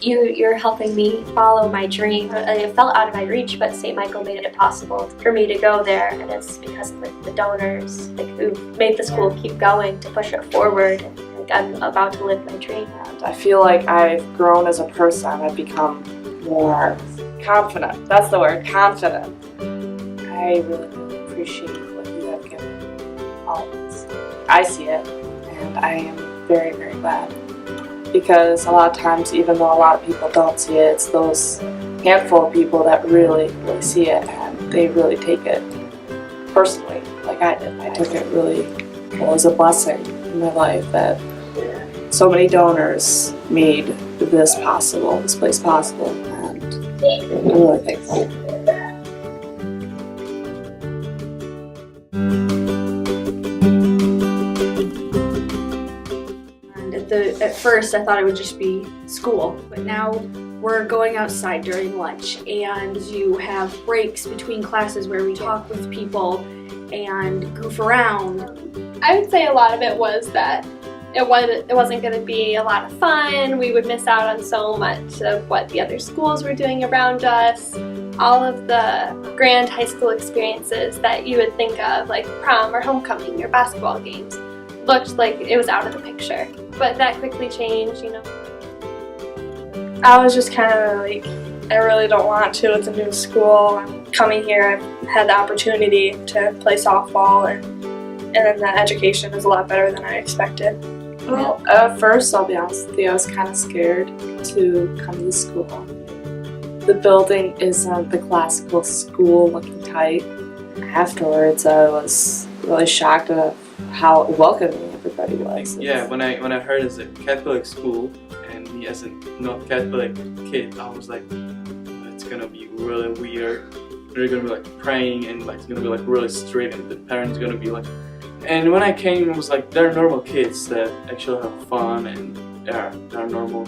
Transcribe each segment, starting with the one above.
You're helping me follow my dream. It felt out of my reach, but St. Michael made it possible for me to go there, and it's because of the donors who made the school keep going to push it forward. I'm about to live my dream. I feel like I've grown as a person. I've become more confident. That's the word, confident. I really appreciate what you have given all of us. I see it, and I am very, very glad. Because a lot of times, even though a lot of people don't see it, it's those handful of people that really, really see it, and they really take it personally, like I did. I took it really as a blessing in my life that so many donors made this possible, this place possible, and I'm really thankful. At first I thought it would just be school, but now we're going outside during lunch, and you have breaks between classes where we talk with people and goof around. I would say a lot of it was that it wasn't going to be a lot of fun. We would miss out on so much of what the other schools were doing around us. All of the grand high school experiences that you would think of, like prom or homecoming or basketball games, looked like it was out of the picture. But that quickly changed, I was just kind of like, I really don't want to. It's a new school. I'm coming here, I've had the opportunity to play softball, and then the education is a lot better than I expected. Well, at first, I'll be honest with you, I was kind of scared to come to the school. The building isn't the classical school-looking type. Afterwards, I was really shocked at how welcoming everybody was. Yeah, when I heard it's a Catholic school and me as a not Catholic kid, I was like, oh, it's gonna be really weird. They're gonna be like praying, and like it's gonna be like really strict, and the parents gonna be like. And when I came, it was like they're normal kids that actually have fun, and they're normal.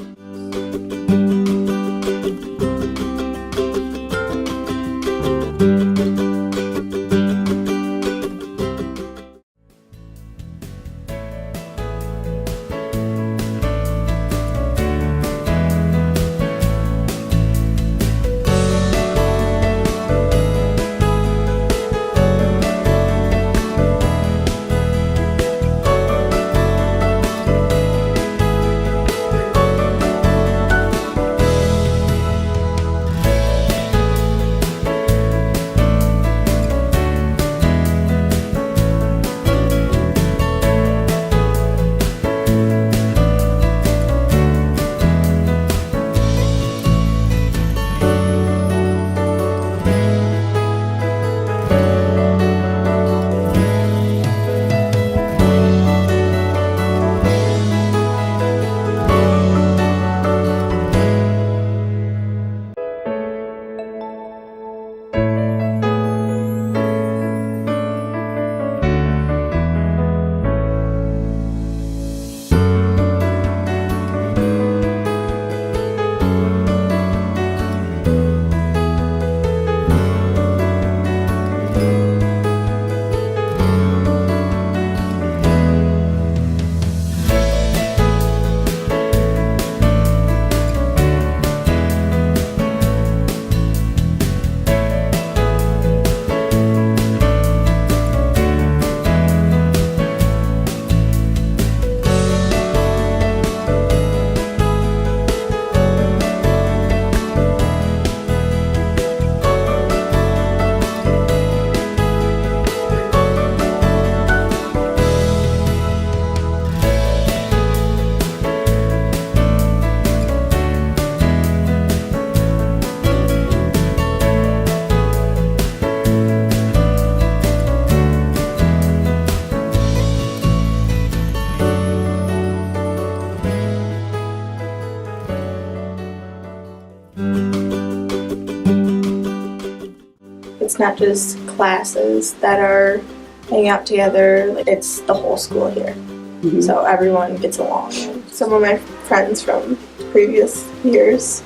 It's not just classes that are hanging out together, it's the whole school here. Mm-hmm. So everyone gets along. Some of my friends from previous years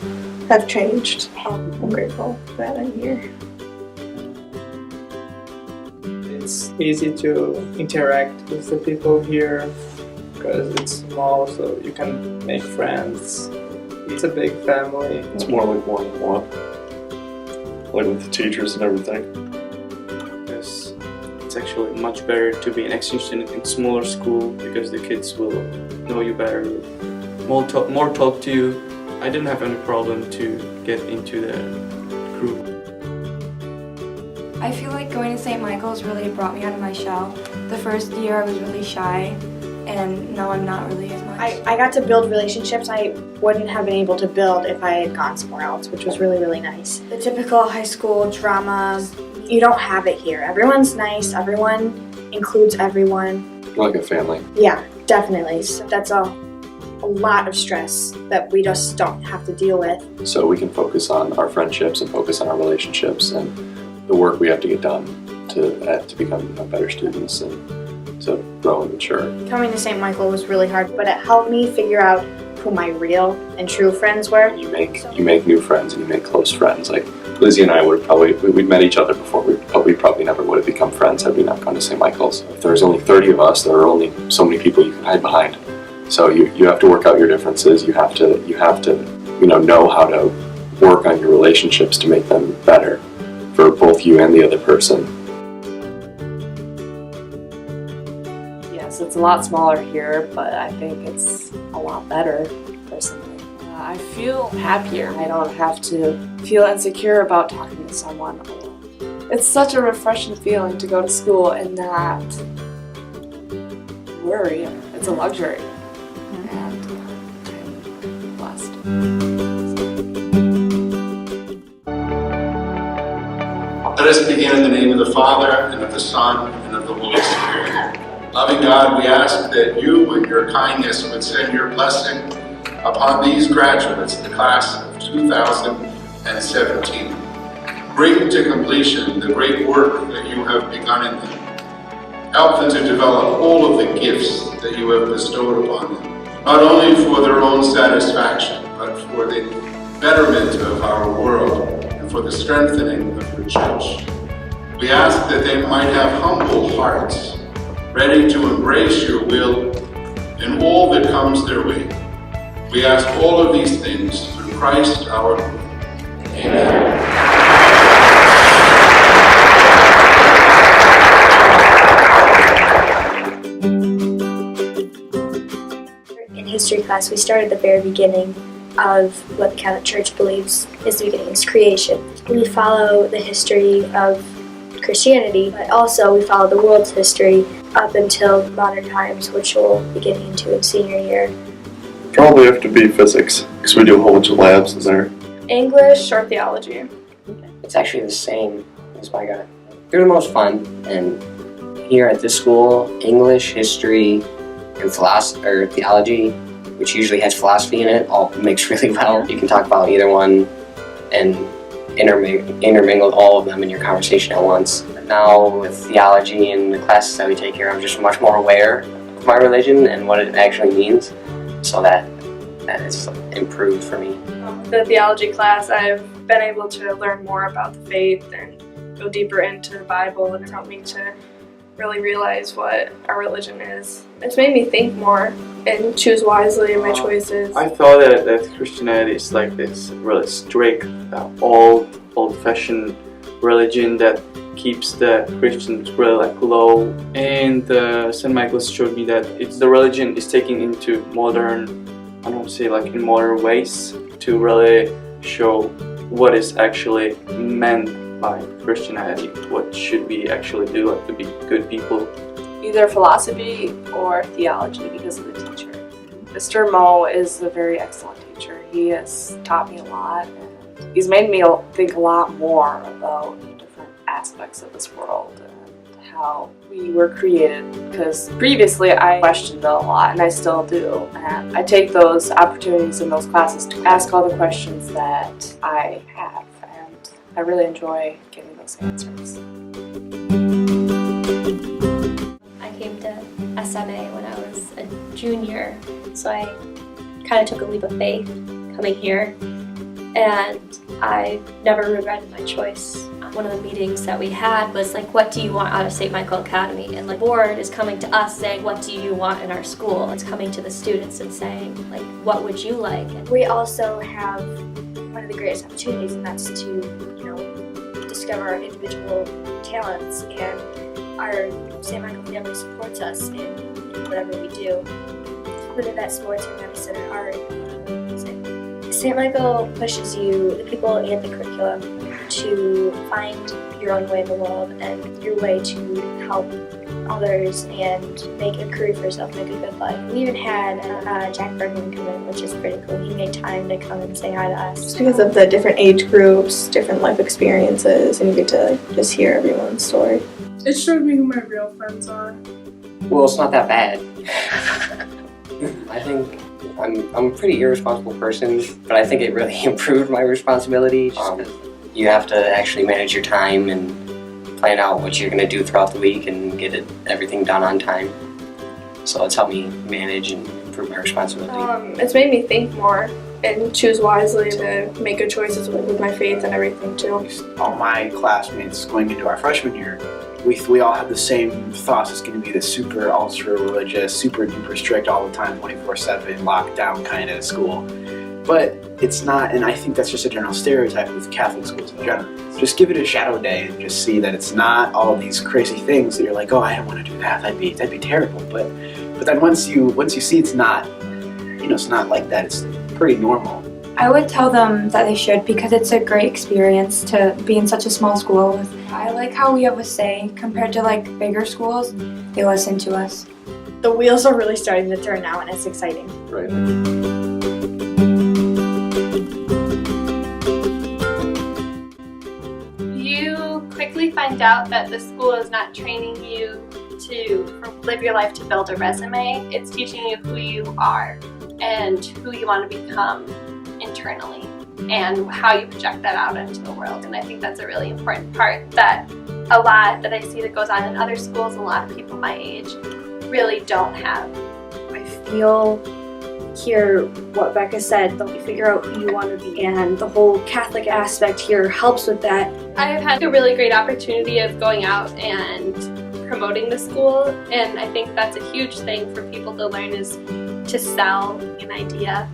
have changed. I'm grateful that I'm here. It's easy to interact with the people here. because it's small, so you can make friends. It's a big family. It's more like one-on-one, like with the teachers and everything. Because it's actually much better to be an exchange student in smaller school because the kids will know you better, more talk to you. I didn't have any problem to get into the group. I feel like going to St. Michael's really brought me out of my shell. The first year I was really shy, and now I'm not really as much. I got to build relationships I wouldn't have been able to build if I had gone somewhere else, which was really, really nice. The typical high school drama, you don't have it here. Everyone's nice, everyone includes everyone. Like a family. Yeah, definitely. So that's a lot of stress that we just don't have to deal with. So we can focus on our friendships and focus on our relationships and the work we have to get done to become better students and to grow and mature. Coming to St. Michael was really hard, but it helped me figure out who my real and true friends were. You make new friends and you make close friends. Like Lizzie and I we'd met each other before. We probably never would have become friends had we not gone to St. Michael's. If there's only 30 of us, there are only so many people you can hide behind. So you have to work out your differences. You have to know how to work on your relationships to make them better for both you and the other person. Yes, it's a lot smaller here, but I think it's a lot better, personally. I feel happier. I don't have to feel insecure about talking to someone. It's such a refreshing feeling to go to school and not worry. It's a luxury. And I'm blessed. Let us begin in the name of the Father, and of the Son, and of the Holy Spirit. Loving God, we ask that you, with your kindness, would send your blessing upon these graduates, the class of 2017. Bring to completion the great work that you have begun in them. Help them to develop all of the gifts that you have bestowed upon them, not only for their own satisfaction, but for the betterment of our world and for the strengthening of your church. We ask that they might have humble hearts, ready to embrace your will in all that comes their way. We ask all of these things through Christ our Lord. Amen. In history class, we started at the very beginning of what the Catholic Church believes is the beginning of creation. We follow the history of Christianity, but also we follow the world's history up until modern times, which we'll be getting into in senior year. Probably have to be physics, because we do a whole bunch of labs, is there? English or theology. It's actually the same as my guy. They're the most fun, and here at this school, English, history, and theology, which usually has philosophy in it, all mix really well. You can talk about either one and intermingle all of them in your conversation at once. But now with theology and the classes that we take here, I'm just much more aware of my religion and what it actually means, so that has improved for me. The theology class, I've been able to learn more about the faith and go deeper into the Bible, and it helped me to really realize what our religion is. It's made me think more and choose wisely in my choices. I thought that Christianity is like this really strict, old-fashioned religion that keeps the Christians really like low. And St. Michael's showed me that the religion is taking into modern, I don't say like in modern ways, to really show what is actually meant by Christianity, what should we actually do like to be good people. Either philosophy or theology because of the teacher. Mr. Mo is a very excellent teacher. He has taught me a lot, and he's made me think a lot more about different aspects of this world and how we were created, because previously I questioned a lot, and I still do, and I take those opportunities in those classes to ask all the questions that I have, and I really enjoy getting those answers. I came to SMA when I was a junior, so I kind of took a leap of faith coming here, and I never regretted my choice. One of the meetings that we had was like, what do you want out of St. Michael Academy? And the board is coming to us saying, what do you want in our school? It's coming to the students and saying, like, what would you like? And we also have one of the greatest opportunities, and that's to, discover our individual talents, and our St. Michael family supports us in whatever we do, whether that's sports or medicine or art or music. St. Michael pushes you, the people and the curriculum, to find your own way in the world and your way to help others and make a career for yourself, make a good life. We even had Jack Bergman come in, which is pretty cool. He made time to come and say hi to us. Just because of the different age groups, different life experiences, and you get to just hear everyone's story. It showed me who my real friends are. Well, it's not that bad. I think I'm a pretty irresponsible person, but I think it really improved my responsibility. You have to actually manage your time and plan out what you're going to do throughout the week and get everything done on time. So it's helped me manage and improve my responsibility. It's made me think more and choose wisely to make good choices with my faith and everything too. All my classmates going into our freshman year, we all had the same thoughts. It's going to be this super ultra religious, super duper strict all the time, 24/7 lockdown kind of school. But it's not, and I think that's just a general stereotype with Catholic schools in general. Just give it a shadow day and just see that it's not all these crazy things that you're like, oh, I don't want to do that. That'd be terrible. But then once you see it's not, it's not like that. It's pretty normal. I would tell them that they should, because it's a great experience to be in such a small school. I like how we have a say compared to like bigger schools. They listen to us. The wheels are really starting to turn now, and it's exciting. Right. You quickly find out that the school is not training you to live your life to build a resume. It's teaching you who you are and who you want to become internally and how you project that out into the world. And I think that's a really important part that a lot that I see that goes on in other schools and a lot of people my age really don't have. I feel, hear what Becca said, that you figure out who you want to be, and the whole Catholic aspect here helps with that. I have had a really great opportunity of going out and promoting the school, and I think that's a huge thing for people to learn, is to sell an idea.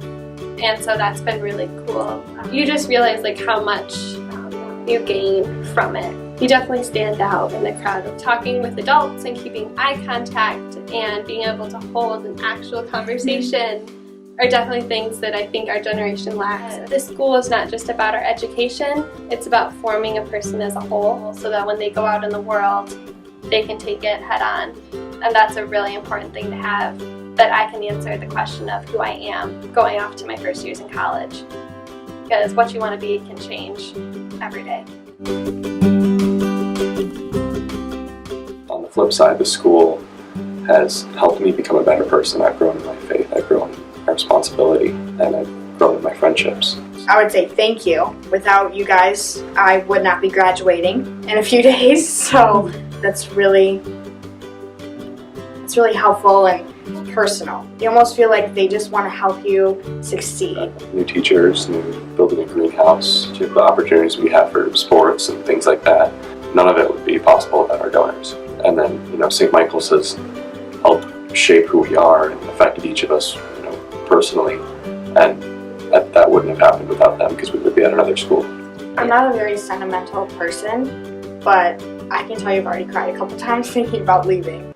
And so that's been really cool. You just realize like how much you gain from it. You definitely stand out in the crowd. Talking with adults and keeping eye contact and being able to hold an actual conversation are definitely things that I think our generation lacks. This school is not just about our education, it's about forming a person as a whole so that when they go out in the world, they can take it head on. And that's a really important thing to have, that I can answer the question of who I am going off to my first years in college. Because what you want to be can change every day. On the flip side, the school has helped me become a better person. I've grown in my faith, I've grown in my responsibility, and I've grown in my friendships. I would say thank you. Without you guys, I would not be graduating in a few days, so that's really helpful and personal. You almost feel like they just want to help you succeed. New teachers, building a greenhouse, the opportunities we have for sports and things like that. None of it would be possible without our donors. And then, St. Michael's has helped shape who we are and affected each of us, personally. And that wouldn't have happened without them, because we would be at another school. I'm not a very sentimental person, but I can tell you I've already cried a couple times thinking about leaving.